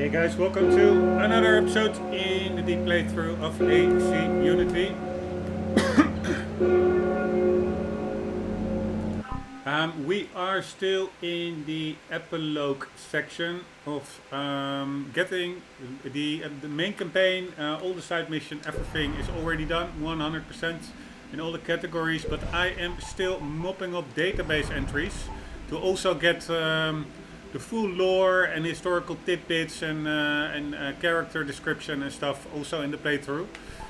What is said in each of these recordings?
Hey guys, welcome to another episode in the deep playthrough of AC Unity. We are still in the epilogue section of getting the main campaign, all the side mission, everything is already done, 100% in all the categories, but I am still mopping up database entries to also get the full lore and historical tidbits and character description and stuff also in the playthrough.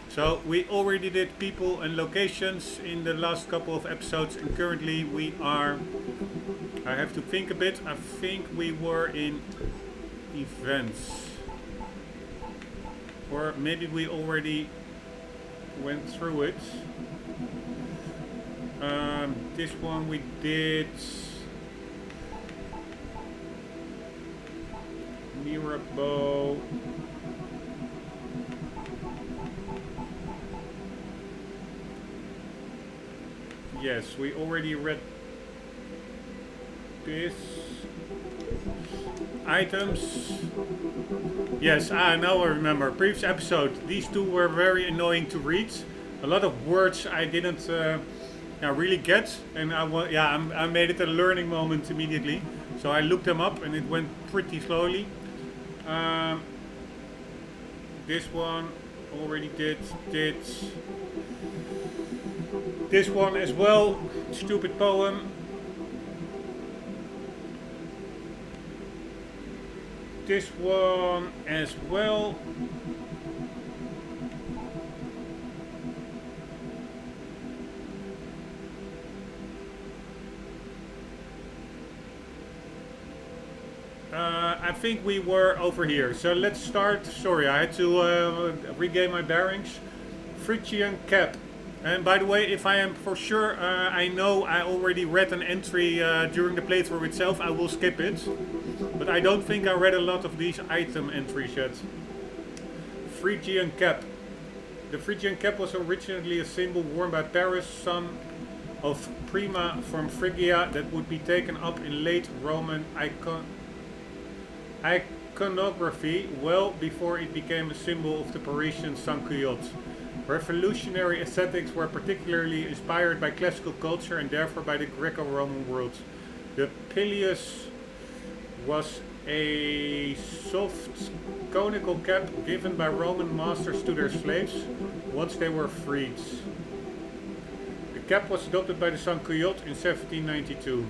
So we already did people and locations in the last couple of episodes, and currently we are, I have to think a bit, I think we were in events. Or maybe we already went through it. This one we did Mirabeau. Yes, we already read this. Items. Yes, now I remember. Previous episode, these two were very annoying to read. A lot of words I didn't really get, and I made it a learning moment immediately. So I looked them up, and it went pretty slowly. This one already did. This one as well, stupid poem. This one as well. I think we were over here. So let's start. Sorry, I had to regain my bearings. Phrygian cap. And by the way, if I am for sure, I know I already read an entry during the playthrough itself, I will skip it. But I don't think I read a lot of these item entries yet. Phrygian cap. The Phrygian cap was originally a symbol worn by Paris, son of Prima from Phrygia, that would be taken up in late Roman iconography well before it became a symbol of the Parisian sans-culotte. Revolutionary aesthetics were particularly inspired by classical culture and therefore by the Greco-Roman world. The pileus was a soft conical cap given by Roman masters to their slaves once they were freed. The cap was adopted by the sans-culotte in 1792.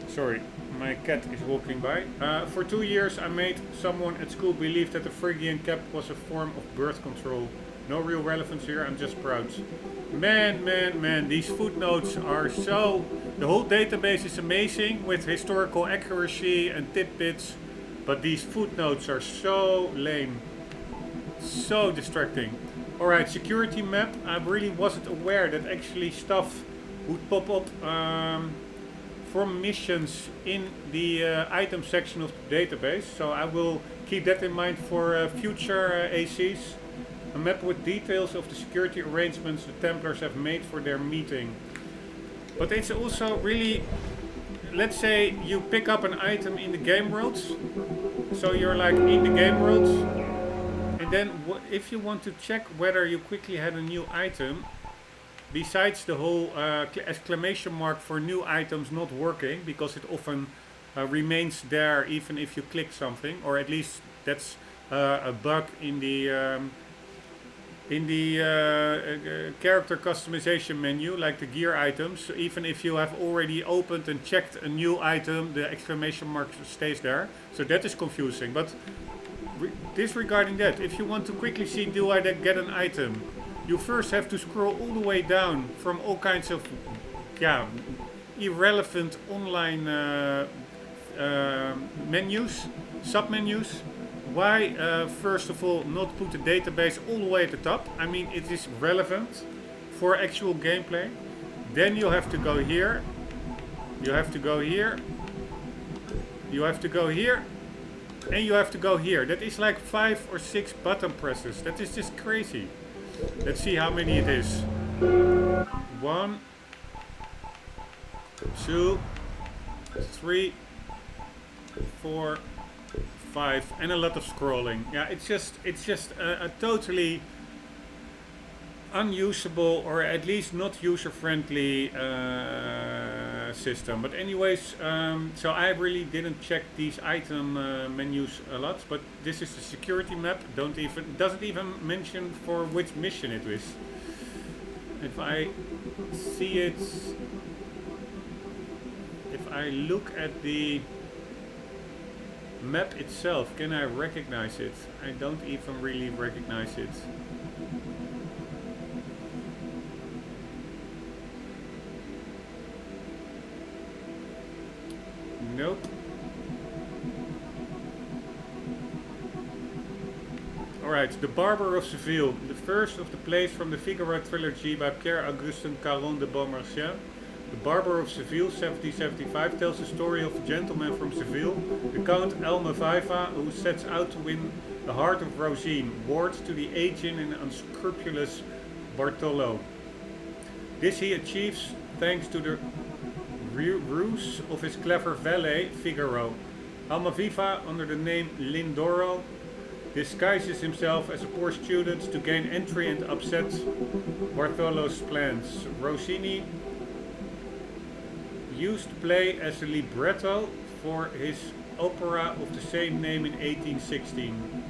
Sorry, my cat is walking by. For 2 years I made someone at school believe that the Phrygian cap was a form of birth control. No real relevance here, I'm just proud. Man, these footnotes are so... The whole database is amazing with historical accuracy and tidbits, but these footnotes are so lame. So distracting. Alright, security map. I really wasn't aware that actually stuff would pop up from missions in the item section of the database, so I will keep that in mind for future ACs. A map with details of the security arrangements the Templars have made for their meeting. But it's also really, let's say you pick up an item in the game world, so you're like in the game world, and then if you want to check whether you quickly had a new item, besides the whole exclamation mark for new items not working, because it often remains there even if you click something, or at least that's a bug in the character customization menu, like the gear items. So even if you have already opened and checked a new item, the exclamation mark stays there. So that is confusing. But disregarding that, if you want to quickly see, do I get an item? You first have to scroll all the way down from all kinds of irrelevant online menus, sub-menus. Why, first of all, not put the database all the way at the top? I mean, it is relevant for actual gameplay. Then you have to go here. You have to go here. You have to go here. And you have to go here. That is like 5 or 6 button presses. That is just crazy. Let's see how many it is. 1, 2, 3, 4, 5 and a lot of scrolling. Yeah, it's just a totally unusable, or at least not user-friendly system. But anyways, so I really didn't check these item menus a lot, but this is the security map. Doesn't even mention for which mission it is. If I see it, if I look at the map itself, can I recognize it? I don't even really recognize it. Nope. Alright, The Barber of Seville, the first of the plays from the Figaro trilogy by Pierre-Augustin Caron de Beaumarchais. The Barber of Seville, 1775, tells the story of a gentleman from Seville, the Count Almaviva, who sets out to win the heart of Rosine, ward to the aging and unscrupulous Bartolo. This he achieves thanks to the ruse of his clever valet, Figaro. Almaviva, under the name Lindoro, disguises himself as a poor student to gain entry and upset Bartolo's plans. Rossini used to play as a libretto for his opera of the same name in 1816.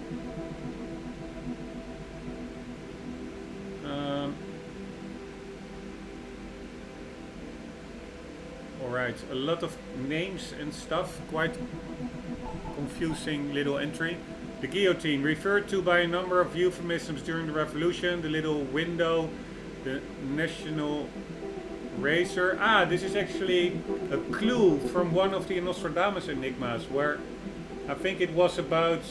Alright, a lot of names and stuff, quite confusing little entry. The guillotine, referred to by a number of euphemisms during the revolution, the little window, the national razor. Ah, this is actually a clue from one of the Nostradamus enigmas, where I think it was about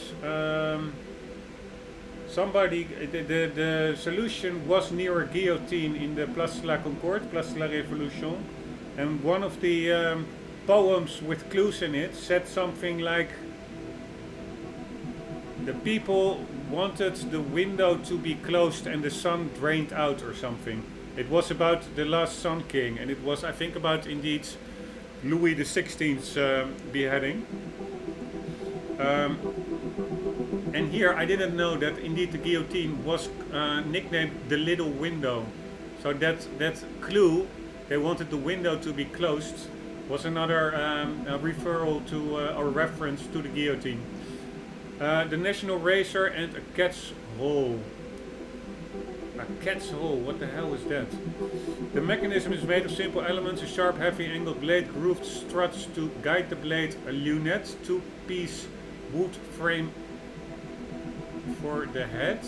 somebody, the solution was near a guillotine in the Place de la Concorde, Place de la Révolution, and one of the poems with clues in it said something like, the people wanted the window to be closed and the sun drained out, or something. It was about the last Sun King, and it was, I think, about indeed Louis XVI's beheading. And here I didn't know that indeed the guillotine was nicknamed the Little Window. So that clue, they wanted the window to be closed, was another referral to or reference to the guillotine. The national razor and a cat's hole. A cat's hole, what the hell is that? The mechanism is made of simple elements, a sharp, heavy angled blade, grooved struts to guide the blade, a lunette, two-piece wood frame for the head,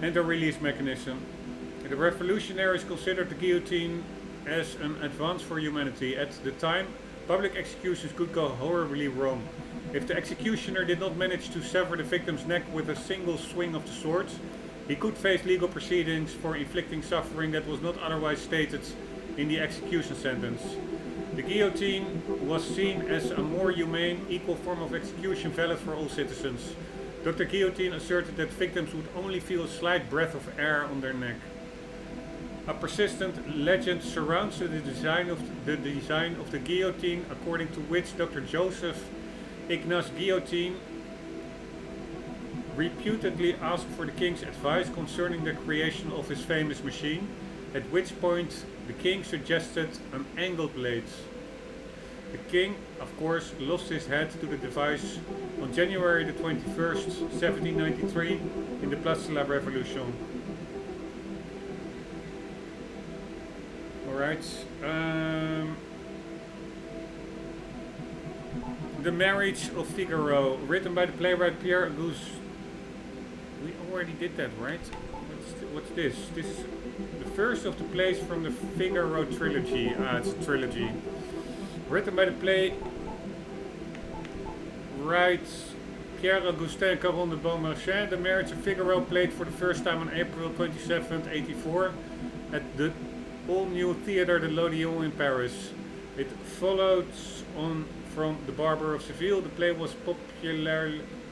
and a release mechanism. The revolutionaries considered the guillotine as an advance for humanity. At the time, public executions could go horribly wrong. If the executioner did not manage to sever the victim's neck with a single swing of the sword, he could face legal proceedings for inflicting suffering that was not otherwise stated in the execution sentence. The guillotine was seen as a more humane, equal form of execution valid for all citizens. Dr. Guillotine asserted that victims would only feel a slight breath of air on their neck. A persistent legend surrounds the design of the guillotine, according to which Dr. Joseph Ignace Guillotine reputedly asked for the king's advice concerning the creation of his famous machine, at which point the king suggested an angled blade. The king, of course, lost his head to the device on January the 21st, 1793 in the Place de la Révolution. Alright. The Marriage of Figaro, written by the playwright Pierre Auguste. We already did that, right? What's this? This is the first of the plays from the Figaro trilogy. Ah, it's a trilogy. Written by the playwright Pierre-Augustin Caron de Beaumarchais. The Marriage of Figaro, played for the first time on April 27, 1984 at the all-new Theatre de l'Odéon in Paris. It follows on from The Barber of Seville. The play was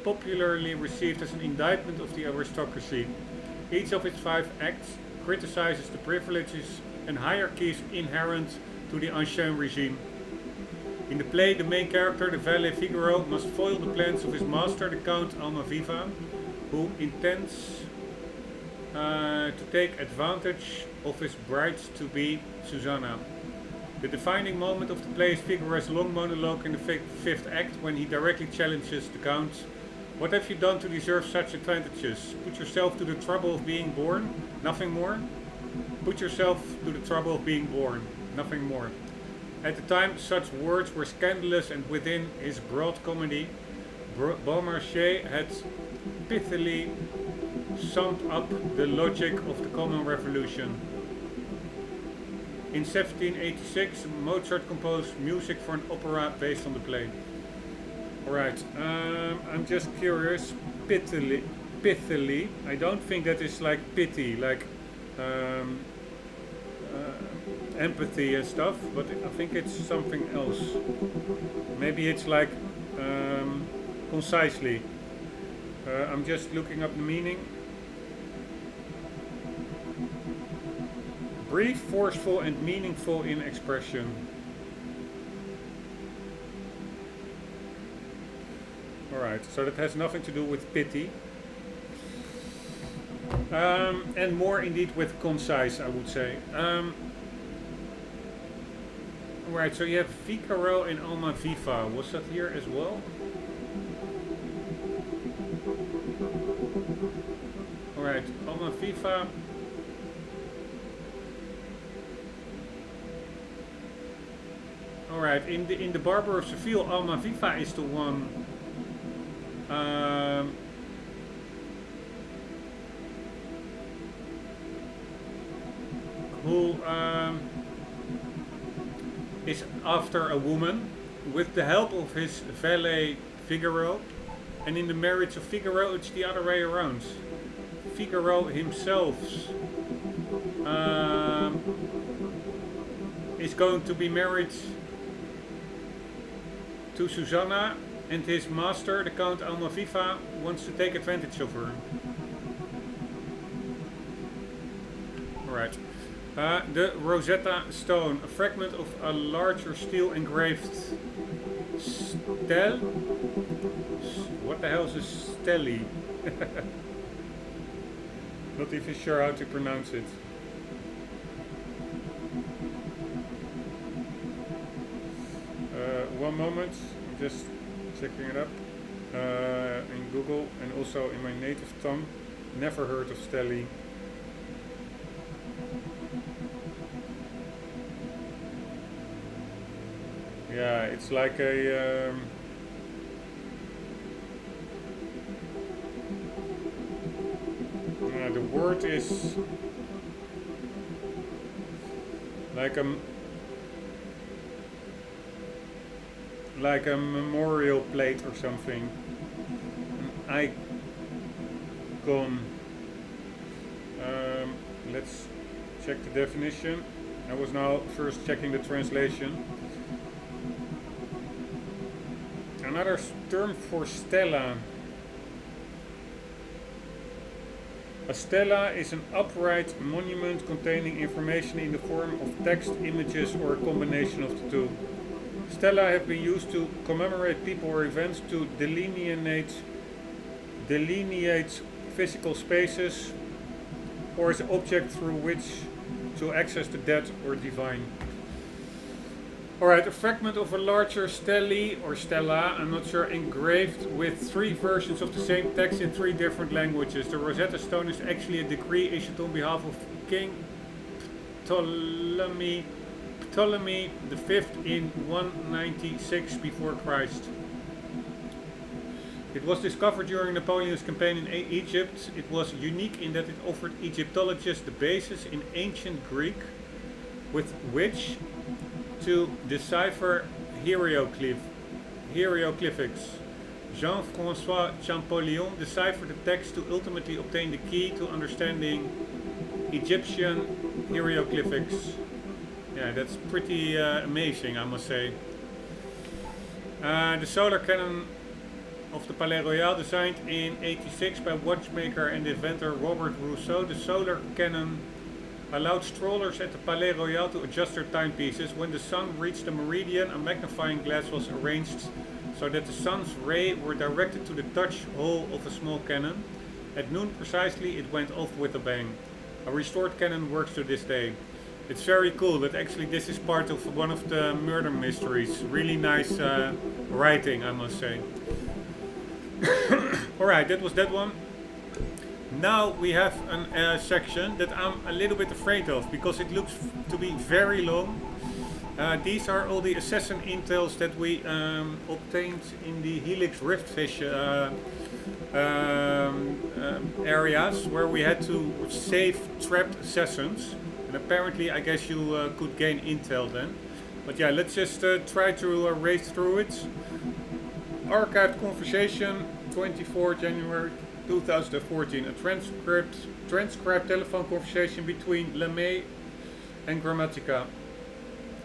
popularly received as an indictment of the aristocracy. Each of its 5 acts criticizes the privileges and hierarchies inherent to the Ancien regime. In the play, the main character, the valet Figaro, must foil the plans of his master, the Count Almaviva, who intends to take advantage of his bride-to-be, Susanna. The defining moment of the play is Figaro's long monologue in the fifth act, when he directly challenges the Count. What have you done to deserve such advantages? Put yourself to the trouble of being born? Nothing more? Put yourself to the trouble of being born. Nothing more. At the time, such words were scandalous, and within his broad comedy, Beaumarchais had pithily summed up the logic of the common revolution. In 1786, Mozart composed music for an opera based on the play. Alright, I'm just curious, pithily, I don't think that is like pity, like empathy and stuff, but I think it's something else. Maybe it's like concisely. I'm just looking up the meaning. Brief, forceful and meaningful in expression. Alright, so that has nothing to do with pity. And more indeed with concise, I would say. Right, so you have Figaro and Almaviva. Was that here as well? Alright, Almaviva. Alright, in the Barber of Seville, Almaviva is the one who is after a woman with the help of his valet Figaro, and in the marriage of Figaro it's the other way around. Figaro himself is going to be married to Susanna, and his master, the Count Almaviva, wants to take advantage of her. Alright. The Rosetta Stone, a fragment of a larger steel engraved stele. What the hell is a stele? Not even sure how to pronounce it. One moment, I'm just checking it up in Google and also in my native tongue. Never heard of stele. Yeah, it's like a the word is like a memorial plate or something. An icon. Let's check the definition. I was now first checking the translation. Another term for stela. A stela is an upright monument containing information in the form of text, images, or a combination of the two. Stela have been used to commemorate people or events, to delineate physical spaces, or as an object through which to access the dead or divine. Alright, a fragment of a larger stele or stela, I'm not sure, engraved with 3 versions of the same text in 3 different languages. The Rosetta Stone is actually a decree issued on behalf of King Ptolemy V in 196 before Christ. It was discovered during Napoleon's campaign in Egypt. It was unique in that it offered Egyptologists the basis in ancient Greek with which to decipher hieroglyphics. Jean-François Champollion deciphered the text to ultimately obtain the key to understanding Egyptian hieroglyphics. Yeah, that's pretty amazing, I must say. The solar cannon of the Palais Royal, designed in '86 by watchmaker and inventor Robert Rousseau. The solar cannon allowed strollers at the Palais Royal to adjust their timepieces. When the sun reached the meridian, a magnifying glass was arranged so that the sun's rays were directed to the touch hole of a small cannon. At noon precisely, it went off with a bang. A restored cannon works to this day. It's very cool that actually this is part of one of the murder mysteries. Really nice writing, I must say. Alright, that was that one. Now we have a section that I'm a little bit afraid of because it looks to be very long. These are all the assassin intels that we obtained in the Helix Riftfish areas where we had to save trapped assassins. And apparently I guess you could gain intel then. But yeah, let's just try to race through it. Archived conversation, 24 January 2014. A transcribed telephone conversation between LeMay and Grammatica.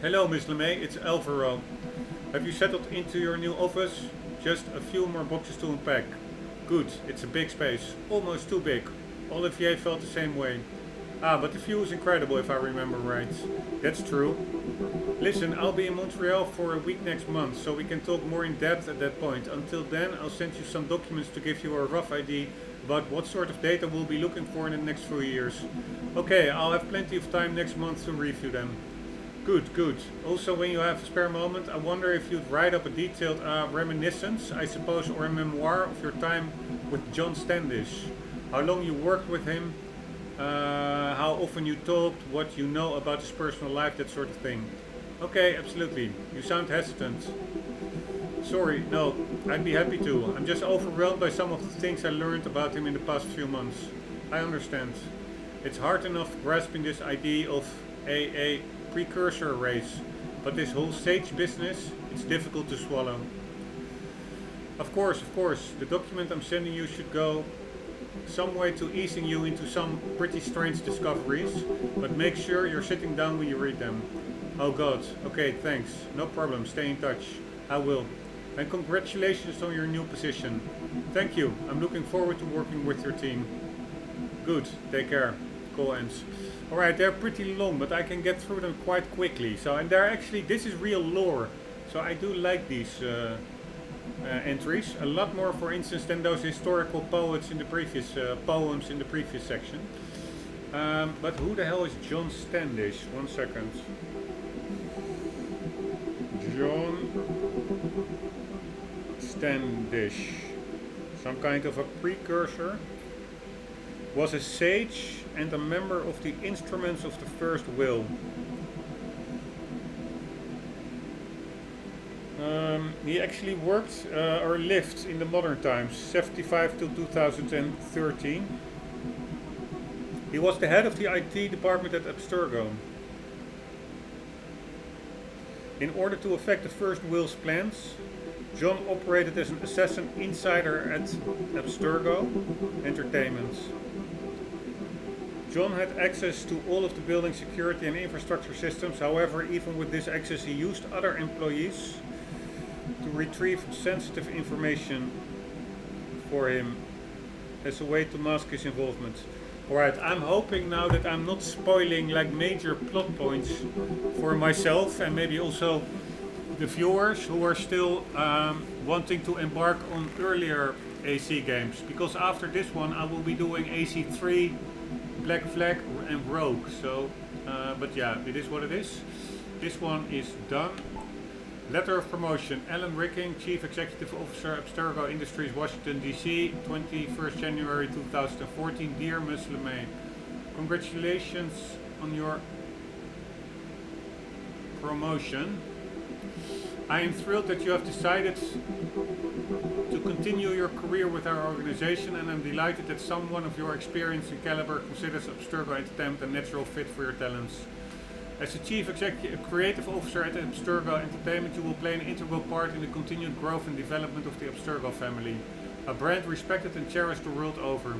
Hello, Miss LeMay, it's Alvaro. Have you settled into your new office? Just a few more boxes to unpack. Good, it's a big space. Almost too big. Olivier felt the same way. Ah, but the view is incredible if I remember right. That's true. Listen, I'll be in Montreal for a week next month, so we can talk more in depth at that point. Until then, I'll send you some documents to give you a rough idea about what sort of data we'll be looking for in the next few years. Okay, I'll have plenty of time next month to review them. Good, good. Also, when you have a spare moment, I wonder if you'd write up a detailed reminiscence, I suppose, or a memoir of your time with John Standish. How long you worked with him, how often you talked, what you know about his personal life, that sort of thing. Okay, absolutely. You sound hesitant. Sorry, no, I'd be happy to. I'm just overwhelmed by some of the things I learned about him in the past few months. I understand. It's hard enough grasping this idea of a precursor race, but this whole sage business, it's difficult to swallow. Of course, the document I'm sending you should go some way to easing you into some pretty strange discoveries, but make sure you're sitting down when you read them. Oh god, okay, thanks, no problem, stay in touch. I will. And congratulations on your new position. Thank you, I'm looking forward to working with your team. Good, take care. Call ends. Alright, they're pretty long, but I can get through them quite quickly. So, and they're actually, this is real lore. So I do like these entries. A lot more, for instance, than those historical poets in the previous, poems in the previous section. But who the hell is John Standish? 1 second. John Standish. Some kind of a precursor. Was a sage and a member of the Instruments of the First Will. He actually worked or lived in the modern times, 75 to 2013. He was the head of the IT department at Abstergo. In order to affect the First Will's plans, John operated as an assassin insider at Abstergo Entertainment. John had access to all of the building security and infrastructure systems. However, even with this access, he used other employees to retrieve sensitive information for him as a way to mask his involvement. Alright, I'm hoping now that I'm not spoiling like major plot points for myself and maybe also the viewers who are still wanting to embark on earlier AC games. Because after this one I will be doing AC3, Black Flag and Rogue. So, but yeah, it is what it is. This one is done. Letter of promotion. Alan Ricking, Chief Executive Officer, Abstergo Industries, Washington DC, 21st January 2014. Dear Ms. LeMay, congratulations on your promotion. I am thrilled that you have decided to continue your career with our organization, and I'm delighted that someone of your experience and caliber considers Abstergo Entertainment a natural fit for your talents. As the Chief Executive Creative Officer at Abstergo Entertainment, you will play an integral part in the continued growth and development of the Abstergo family, a brand respected and cherished the world over.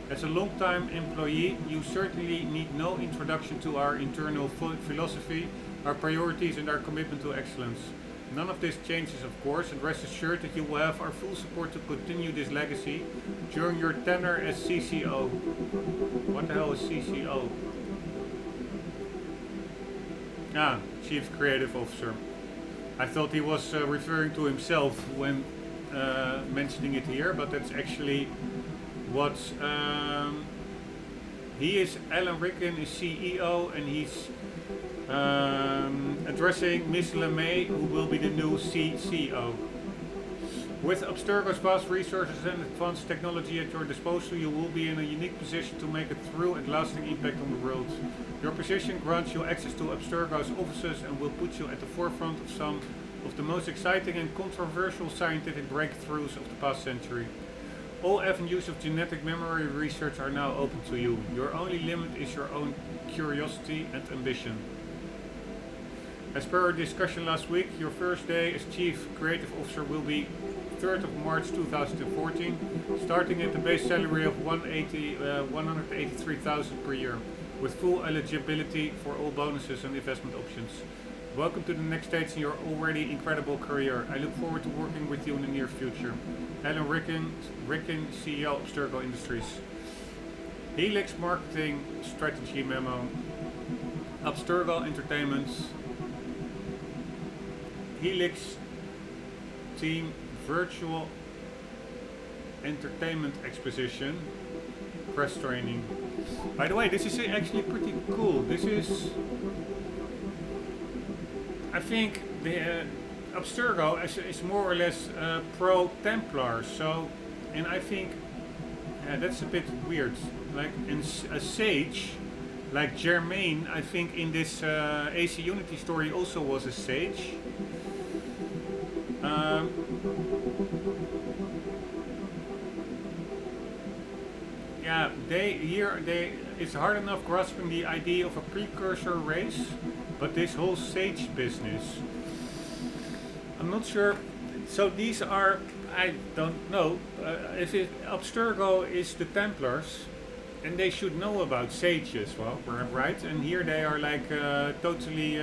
As a long-time employee, you certainly need no introduction to our internal philosophy, our priorities and our commitment to excellence. None of this changes, of course, and rest assured that you will have our full support to continue this legacy during your tenure as CCO. What the hell is CCO? Ah, Chief Creative Officer. I thought he was referring to himself when mentioning it here, but that's actually what he is. Alan Rickon is CEO, and he's addressing Miss LeMay, who will be the new CEO. With Abstergo's vast resources and advanced technology at your disposal, you will be in a unique position to make a true and lasting impact on the world. Your position grants you access to Abstergo's offices and will put you at the forefront of some of the most exciting and controversial scientific breakthroughs of the past century. All avenues of genetic memory research are now open to you. Your only limit is your own curiosity and ambition. As per our discussion last week, your first day as Chief Creative Officer will be 3rd of March 2014, starting at the base salary of 183,000 per year, with full eligibility for all bonuses and investment options. Welcome to the next stage in your already incredible career. I look forward to working with you in the near future. Alan Rickon, CEO of Abstergo Industries. Helix Marketing Strategy Memo. Abstergo Entertainment. Helix Team Virtual Entertainment Exposition. Press training. By the way, this is actually pretty cool. This is, I think, the Abstergo is more or less pro-Templar. So, and I think that's a bit weird. Like a sage, like Germain, I think in this AC Unity story also was a sage. Yeah, it's hard enough grasping the idea of a precursor race, but this whole sage business, I'm not sure. So these are, I don't know, if Abstergo is the Templars, and they should know about sages, well, right? And here they are like totally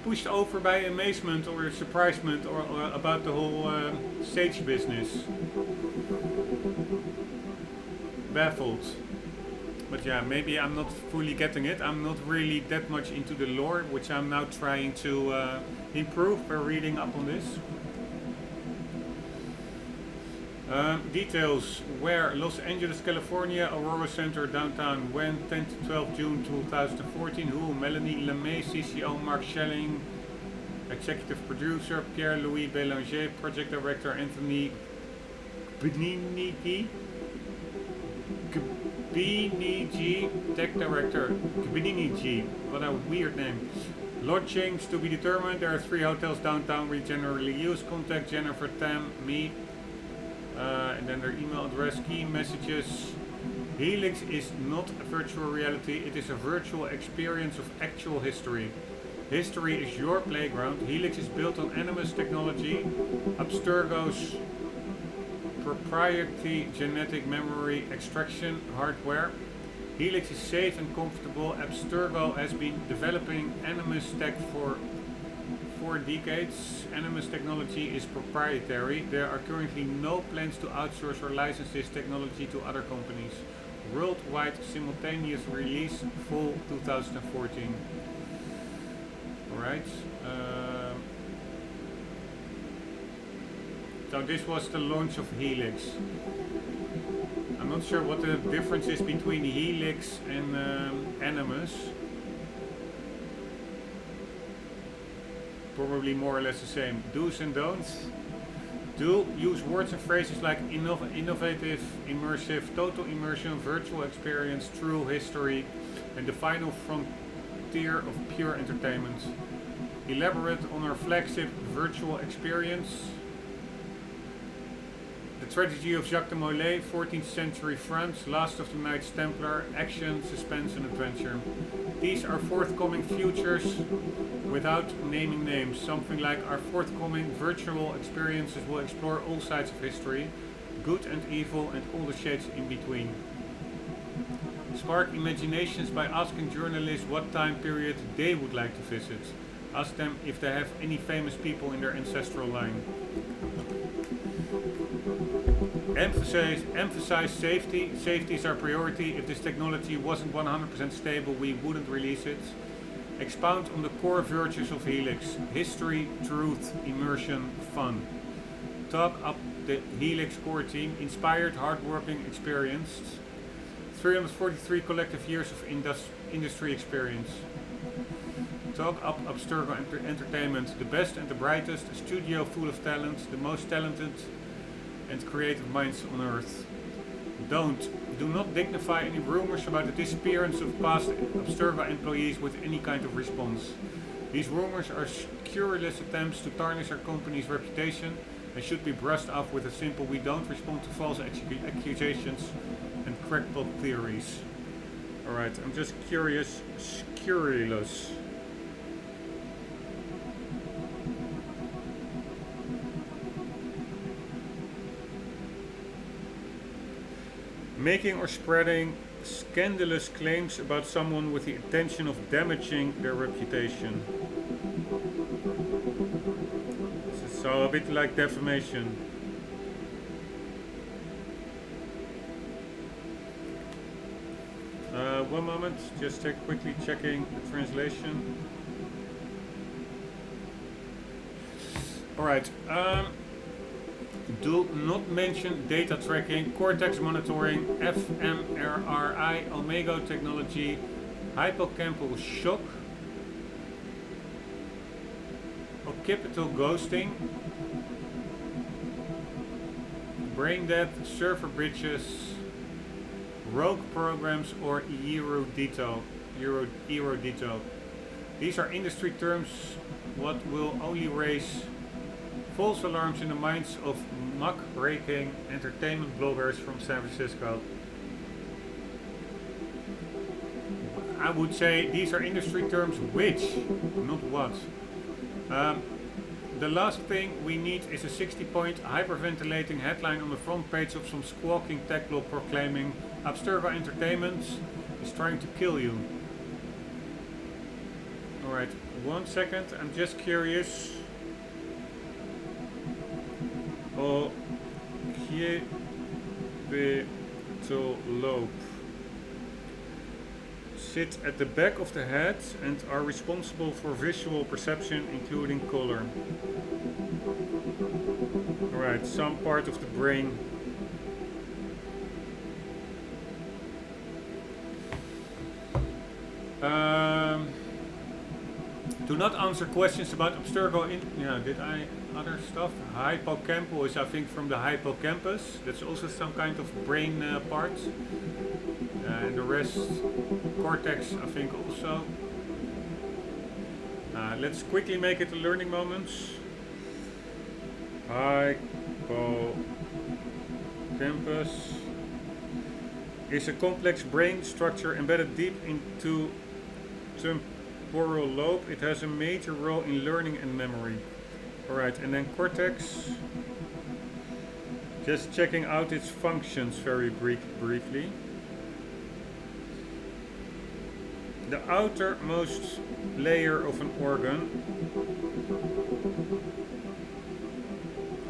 pushed over by amazement or surprisement or about the whole sage business. Baffled. But yeah, maybe I'm not fully getting it. I'm not really that much into the lore, which I'm now trying to improve by reading up on this. Details: where? Los Angeles, California, Aurora Center, downtown. When? 10 to 12 June 2014. Who? Melanie LeMay, CCO, Mark Schelling, executive producer, Pierre-Louis Bélanger, project director, Anthony Gbinigi, tech director, Gbinigi, what a weird name. Lodgings to be determined. There are 3 hotels downtown we generally use. Contact Jennifer, Tam, me. And then their email address, key messages. Helix is not a virtual reality, it is a virtual experience of actual history. History is your playground. Helix is built on Animus technology, Abstergo's proprietary genetic memory extraction hardware. Helix is safe and comfortable. Abstergo has been developing Animus tech for 4 decades. Animus technology is proprietary. There are currently no plans to outsource or license this technology to other companies. Worldwide simultaneous release fall 2014. Alright. So this was the launch of Helix. I'm not sure what the difference is between Helix and Animus. Probably more or less the same. Do's and don'ts. Do use words and phrases like innovative, immersive, total immersion, virtual experience, true history, and the final frontier of pure entertainment. Elaborate on our flagship virtual experience. The tragedy of Jacques de Molay, 14th century France, last of the Knights Templar, action, suspense and adventure. These are forthcoming futures without naming names. Something like our forthcoming virtual experiences will explore all sides of history, good and evil and all the shades in between. Spark imaginations by asking journalists what time period they would like to visit. Ask them if they have any famous people in their ancestral line. Emphasize safety. Safety is our priority. If this technology wasn't 100% stable, we wouldn't release it. Expound on the core virtues of Helix. History, truth, immersion, fun. Talk up the Helix core team. Inspired, hardworking, experienced. 343 collective years of industry experience. Talk up Abstergo Entertainment. The best and the brightest. A studio full of talent. The most talented and creative minds on earth. Do not dignify any rumors about the disappearance of past Abstergo employees with any kind of response. These rumors are scurrilous attempts to tarnish our company's reputation and should be brushed off with a simple "we don't respond to false accusations and crackpot theories." Alright, I'm just curious. Scurrilous. Making or spreading scandalous claims about someone with the intention of damaging their reputation. So a bit like defamation. One moment, just quickly checking the translation. Alright, do not mention data tracking, Cortex monitoring, fMRI, Omega technology, hippocampal shock, occipital ghosting, brain death, server bridges, rogue programs, or Euro detail. These are industry terms what will only raise false alarms in the minds of muck-raking entertainment bloggers from San Francisco. I would say these are industry terms which, not what. The last thing we need is a 60-point hyperventilating headline on the front page of some squawking tech blog proclaiming Abstergo Entertainment is trying to kill you. Alright, 1 second, I'm just curious. Occipital lobe. Sit at the back of the head and are responsible for visual perception, including color. Alright, some part of the brain. Do not answer questions about Abstergo. Did I other stuff? Hippocampal is, I think, from the hippocampus. That's also some kind of brain part. And the rest, Cortex, I think, also. Let's quickly make it a learning moment. Hippocampus is a complex brain structure embedded deep into temporal lobe. It has a major role in learning and memory. Alright, and then Cortex. Just checking out its functions very briefly. The outermost layer of an organ.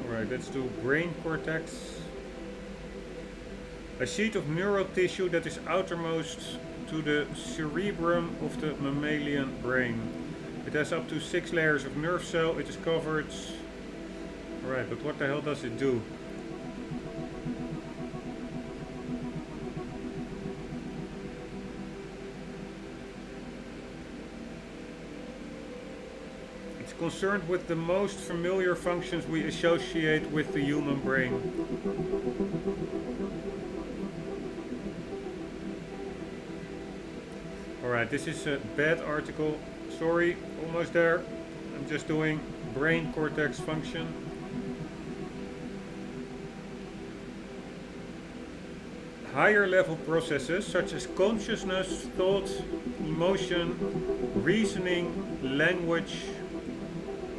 Alright, let's do brain cortex. A sheet of neural tissue that is outermost to the cerebrum of the mammalian brain. It has up to 6 layers of nerve cell. It is covered. Alright, but what the hell does it do? It's concerned with the most familiar functions we associate with the human brain. Alright, this is a bad article. Sorry, almost there. I'm just doing brain cortex function. Higher level processes such as consciousness, thought, emotion, reasoning, language,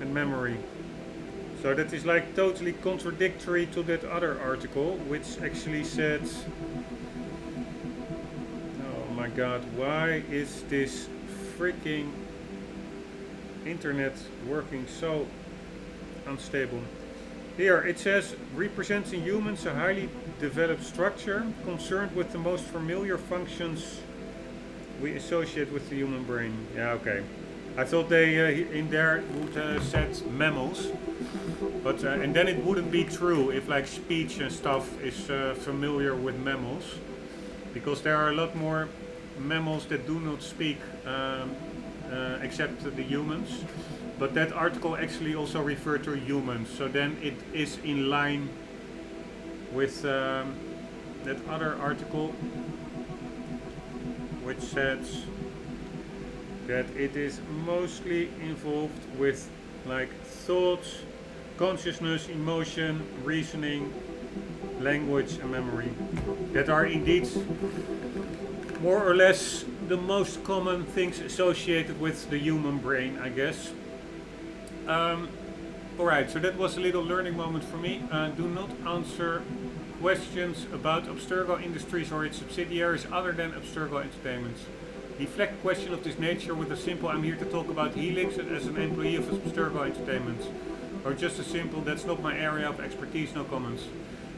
and memory. So that is like totally contradictory to that other article, which actually said, oh my god, why is this freaking internet working so unstable? Here it says represents in humans a highly developed structure concerned with the most familiar functions we associate with the human brain. Yeah, okay. I thought they in there would said mammals, but and then it wouldn't be true if like speech and stuff is familiar with mammals, because there are a lot more mammals that do not speak except the humans. But that article actually also referred to humans, so then it is in line with that other article, which says that it is mostly involved with like thoughts, consciousness, emotion, reasoning, language and memory. That are indeed more or less the most common things associated with the human brain, I guess. Alright, so that was a little learning moment for me. Do not answer questions about Abstergo Industries or its subsidiaries other than Abstergo Entertainment. Deflect question of this nature with a simple I'm here to talk about Helix as an employee of Abstergo Entertainment. Or just a simple that's not my area of expertise, no comments.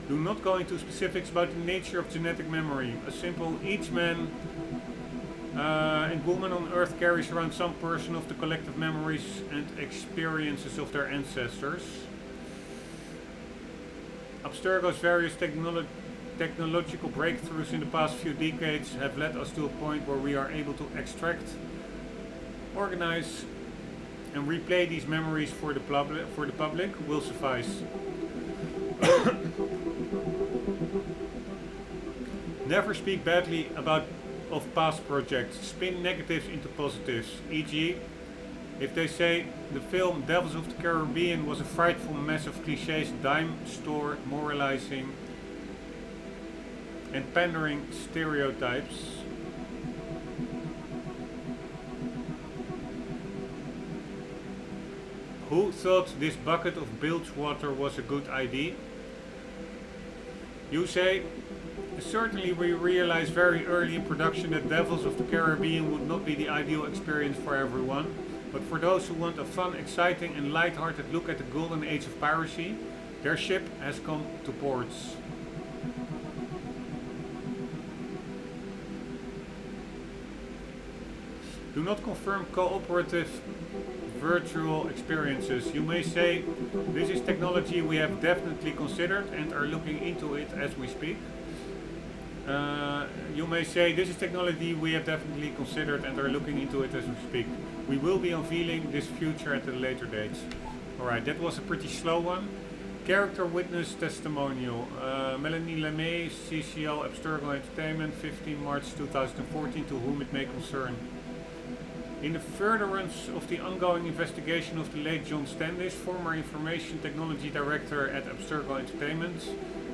Do not go into specifics about the nature of genetic memory. A simple each man and woman on Earth carries around some portion of the collective memories and experiences of their ancestors. Abstergo's various technological breakthroughs in the past few decades have led us to a point where we are able to extract, organize, and replay these memories for the public will suffice. Never speak badly of past projects. Spin negatives into positives. E.g., if they say the film Devils of the Caribbean was a frightful mess of cliches, dime store moralizing and pandering stereotypes, who thought this bucket of bilge water was a good idea? You say, certainly we realized very early in production that Devils of the Caribbean would not be the ideal experience for everyone, but for those who want a fun, exciting and light-hearted look at the golden age of piracy, their ship has come to ports. Do not confirm cooperative virtual experiences. You may say, this is technology we have definitely considered and are looking into it as we speak. You may say, this is technology we have definitely considered and are looking into it as we speak. We will be unveiling this future at a later date. Alright, that was a pretty slow one. Character witness testimonial. Melanie LeMay, CCO Abstergo Entertainment, 15 March 2014, to whom it may concern. In the furtherance of the ongoing investigation of the late John Standish, former Information Technology Director at Abstergo Entertainment,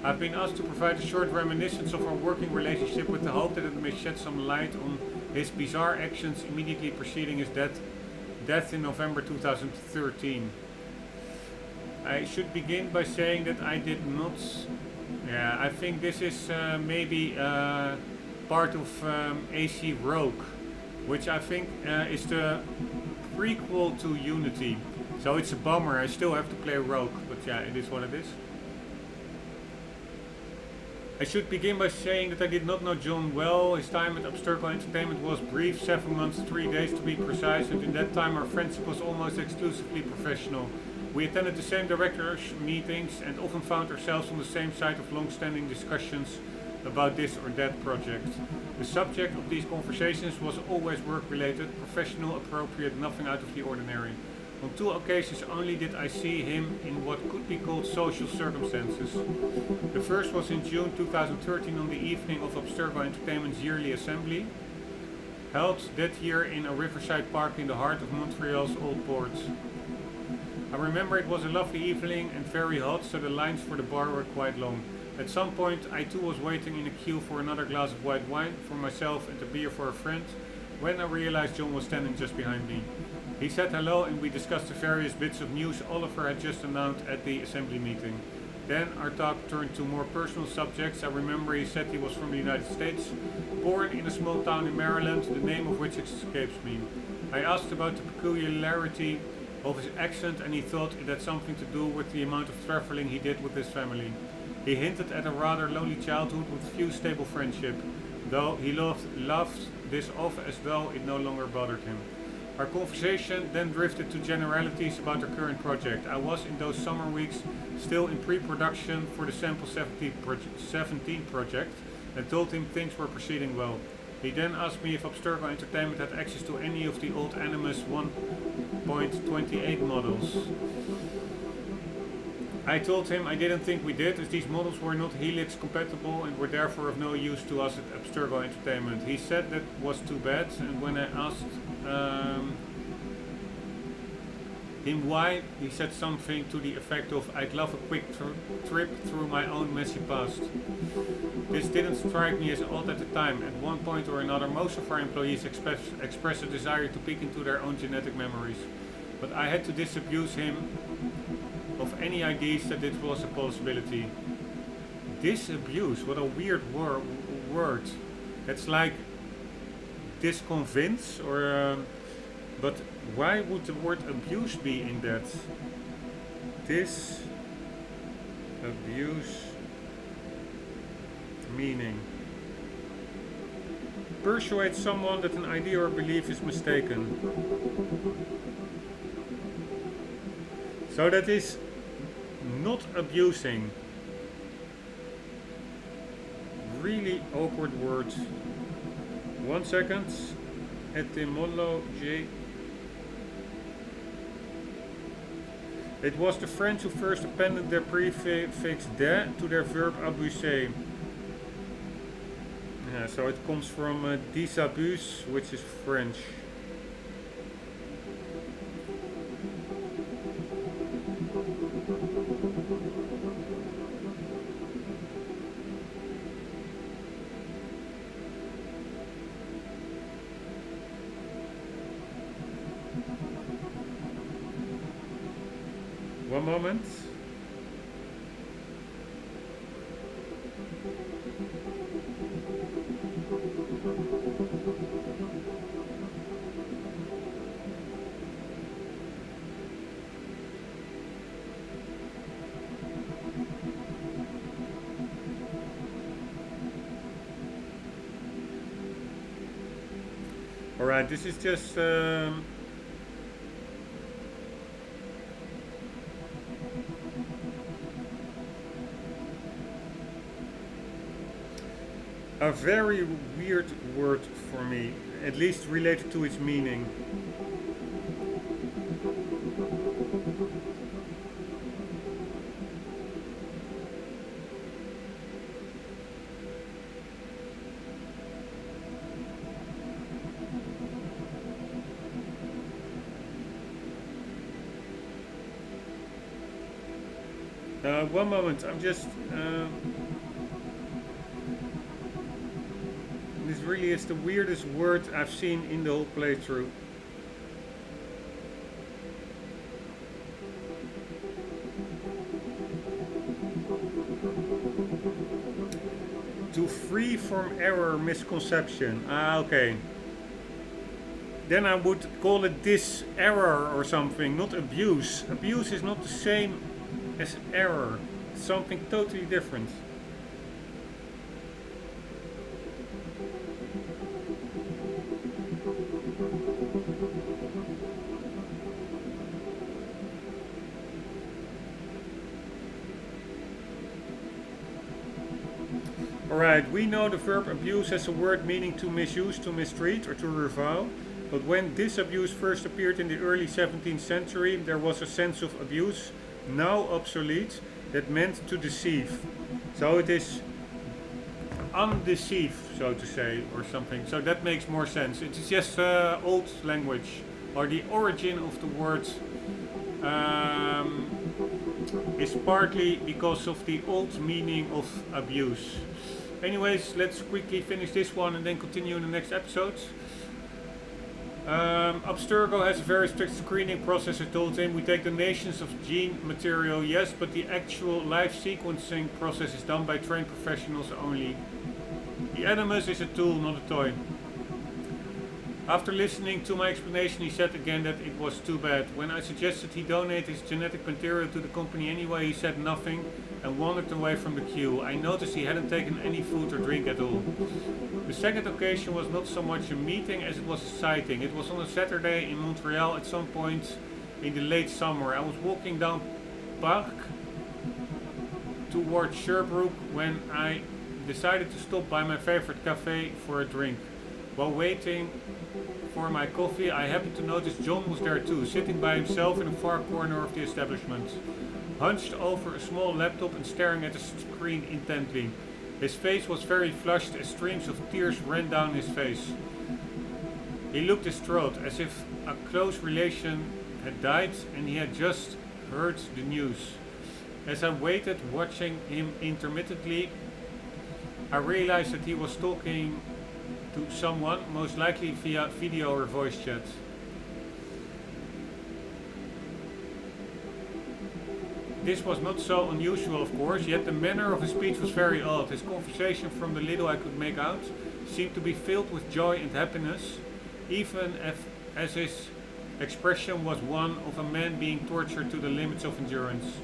I've been asked to provide a short reminiscence of our working relationship with the hope that it may shed some light on his bizarre actions immediately preceding his death in November 2013. I should begin by saying that I did not... Yeah, I think this is maybe part of AC Rogue, which I think is the prequel to Unity. So it's a bummer, I still have to play Rogue, but yeah, it is what it is. I should begin by saying that I did not know John well. His time at Abstergo Entertainment was brief, 7 months, 3 days to be precise, and in that time our friendship was almost exclusively professional. We attended the same directors' meetings and often found ourselves on the same side of long-standing discussions about this or that project. The subject of these conversations was always work-related, professional, appropriate, nothing out of the ordinary. On 2 occasions only did I see him in what could be called social circumstances. The first was in June 2013 on the evening of Abstergo Entertainment's yearly assembly, held that year in a riverside park in the heart of Montreal's Old Port. I remember it was a lovely evening and very hot, so the lines for the bar were quite long. At some point I too was waiting in a queue for another glass of white wine for myself and a beer for a friend, when I realized John was standing just behind me. He said hello and we discussed the various bits of news Oliver had just announced at the assembly meeting. Then our talk turned to more personal subjects. I remember he said he was from the United States, born in a small town in Maryland, the name of which escapes me. I asked about the peculiarity of his accent, and he thought it had something to do with the amount of traveling he did with his family. He hinted at a rather lonely childhood with few stable friendship, though he laughed this off as though it no longer bothered him. Our conversation then drifted to generalities about our current project. I was in those summer weeks still in pre-production for the Sample 17 project and told him things were proceeding well. He then asked me if Abstergo Entertainment had access to any of the old Animus 1.28 models. I told him I didn't think we did, as these models were not Helix compatible and were therefore of no use to us at Abstergo Entertainment. He said that was too bad, and when I asked him why, he said something to the effect of, "I'd love a quick trip through my own messy past." This didn't strike me as odd at the time. At one point or another, most of our employees express a desire to peek into their own genetic memories. But I had to disabuse him of any ideas that it was a possibility. Disabuse, what a weird word. It's like disconvince, or but why would the word abuse be in that? Disabuse meaning. Persuade someone that an idea or belief is mistaken. So that is not abusing. Really awkward words. 1 second. Etymology. It was the French who first appended their prefix de to their verb abuser. Yeah, so it comes from disabuse, which is French. One moment. Alright, this is just a very weird word for me, at least related to its meaning. One moment, I'm just this really is the weirdest word I've seen in the whole playthrough. To free from error, misconception. Ah, okay. Then I would call it dis-error or something, not abuse. Abuse is not the same as error. It's something totally different. Alright, we know the verb abuse as a word meaning to misuse, to mistreat, or to revile. But when disabuse first appeared in the early 17th century, there was a sense of abuse, now obsolete, that meant to deceive. So it is undeceive, so to say, or something. So that makes more sense. It's just old language, or the origin of the word is partly because of the old meaning of abuse. Anyways, let's quickly finish this one and then continue in the next episode. Abstergo has a very strict screening process, I told him. We take donations of gene material, yes, but the actual live sequencing process is done by trained professionals only. The Animus is a tool, not a toy. After listening to my explanation, he said again that it was too bad. When I suggested he donate his genetic material to the company anyway, he said nothing and wandered away from the queue. I noticed he hadn't taken any food or drink at all. The second occasion was not so much a meeting as it was a sighting. It was on a Saturday in Montreal at some point in the late summer. I was walking down Parc towards Sherbrooke when I decided to stop by my favorite cafe for a drink. While waiting for my coffee, I happened to notice John was there too, sitting by himself in a far corner of the establishment, hunched over a small laptop and staring at the screen intently. His face was very flushed as streams of tears ran down his face. He looked distraught, as if a close relation had died and he had just heard the news. As I waited, watching him intermittently, I realized that he was talking to someone, most likely via video or voice chat. This was not so unusual, of course, yet the manner of his speech was very odd. His conversation, from the little I could make out, seemed to be filled with joy and happiness, even as his expression was one of a man being tortured to the limits of endurance.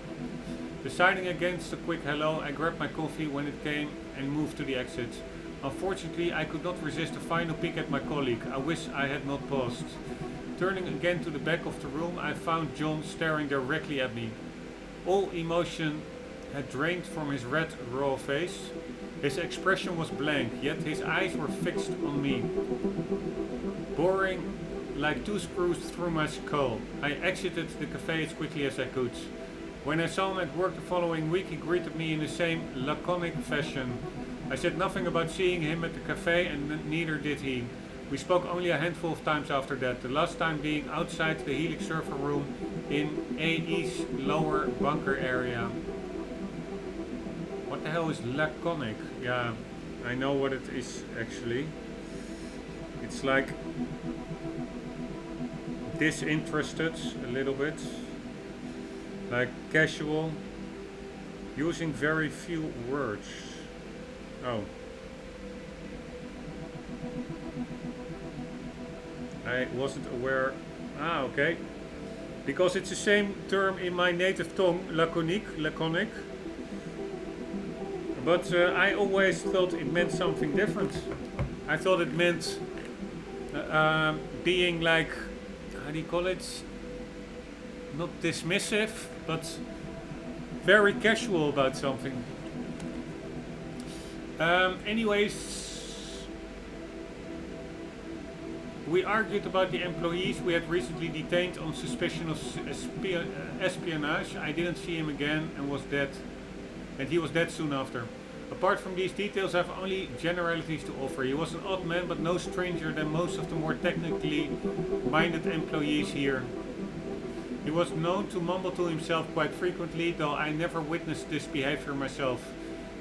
Deciding against a quick hello, I grabbed my coffee when it came and moved to the exit. Unfortunately, I could not resist a final peek at my colleague. I wish I had not paused. Turning again to the back of the room, I found John staring directly at me. All emotion had drained from his red, raw face. His expression was blank, yet his eyes were fixed on me, boring like two screws through my skull. I exited the cafe as quickly as I could. When I saw him at work the following week, he greeted me in the same laconic fashion. I said nothing about seeing him at the cafe, and neither did he. We spoke only a handful of times after that, the last time being outside the Helix server room in AE's lower bunker area. What the hell is laconic? Yeah, I know what it is actually. It's like disinterested a little bit, like casual, using very few words. Oh. I wasn't aware. Ah, okay. Because it's the same term in my native tongue, laconic. But I always thought it meant something different. I thought it meant being like, how do you call it? Not dismissive, but very casual about something. Anyways, we argued about the employees we had recently detained on suspicion of espionage. I didn't see him again and he was dead soon after. Apart from these details, I have only generalities to offer. He was an odd man, but no stranger than most of the more technically minded employees here. He was known to mumble to himself quite frequently, though I never witnessed this behavior myself.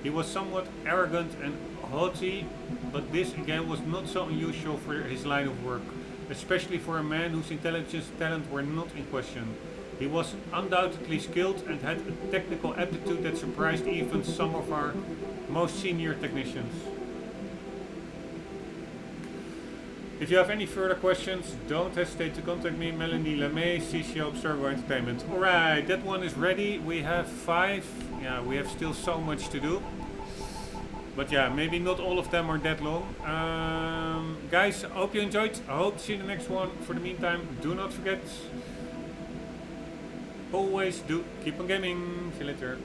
He was somewhat arrogant and haughty, but this again was not so unusual for his line of work, especially for a man whose intelligence and talent were not in question. He was undoubtedly skilled and had a technical aptitude that surprised even some of our most senior technicians. If you have any further questions, don't hesitate to contact me, Melanie Lemay, CCO Observer Entertainment. Alright, that one is ready. We have 5. Yeah, we have still so much to do. But yeah, maybe not all of them are that long. Guys, I hope you enjoyed. I hope to see you in the next one. For the meantime, do not forget, always do keep on gaming. See you later.